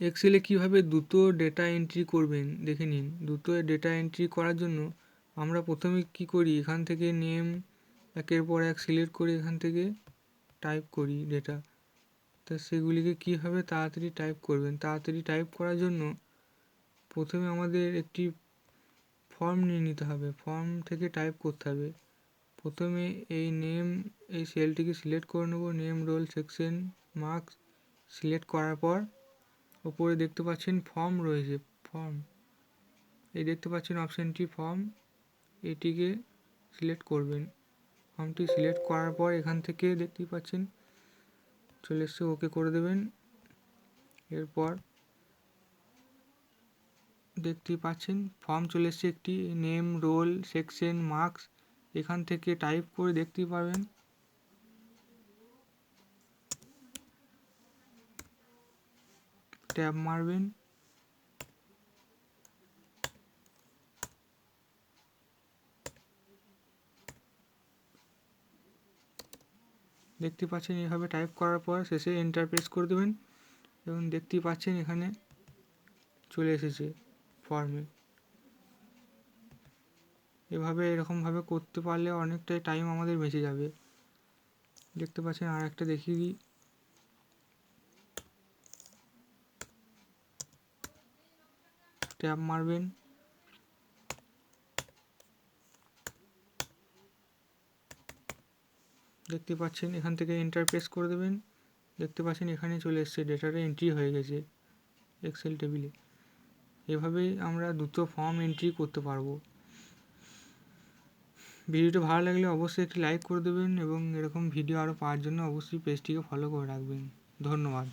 এক্সেলে কীভাবে দ্রুত data entry করবেন দেখে নিন। দ্রুত ডেটা এন্ট্রি করার জন্য আমরা প্রথমে কি করি, এখান থেকে নেম একের পর এক সিলেক্ট করে এখান থেকে টাইপ করি ডেটা। তা সেগুলিকে কীভাবে তাড়াতাড়ি টাইপ করবেন, তাড়াতাড়ি টাইপ করার জন্য প্রথমে আমাদের একটি ফর্ম নিয়ে নিতে হবে, ফর্ম থেকে টাইপ করতে হবে। প্রথমে এই নেম এই সেলটিকে সিলেক্ট করে নেব, name role section marks select করার পর ওপরে দেখতে পাচ্ছেন ফর্ম রয়েছে, ফর্ম এই দেখতে পাচ্ছেন অপশানটি ফর্ম, এটিকে সিলেক্ট করবেন। ফর্মটি সিলেক্ট করার পর এখান থেকে দেখতেই পাচ্ছেন চলে এসছে, ওকে করে দেবেন। এরপর দেখতেই পাচ্ছেন ফর্ম চলে এসছে একটি, নেম রোল সেকশন মার্কস এখান থেকে টাইপ করে দেখতেই পাবেন। ট্যাব মারবেন, দেখতে পাচ্ছেন এইভাবে টাইপ করার পর শেষে এন্টার প্রেস করে দেবেন এবং দেখতেই পাচ্ছেন এখানে চলে এসেছে ফর্মে। এভাবে এরকমভাবে করতে পারলে অনেকটাই টাইম আমাদের বেঁচে যাবে। দেখতে পাচ্ছেন আর একটা দেখিয়ে দিই, ট্যাব মারবেন, দেখতে পাচ্ছেন এখান থেকে এন্টার প্রেস করে দেবেন। দেখতে পাচ্ছেন এখানে চলে এসছে, ডেটাটা এন্ট্রি হয়ে গেছে এক্সেল টেবিলে। এভাবেই আমরা দ্রুত ফর্ম এন্ট্রি করতে পারবো। ভিডিওটা ভালো লাগলে অবশ্যই একটি লাইক করে দেবেন এবং এরকম ভিডিও আরও পাওয়ার জন্য অবশ্যই পেজটিকে ফলো করে রাখবেন। ধন্যবাদ।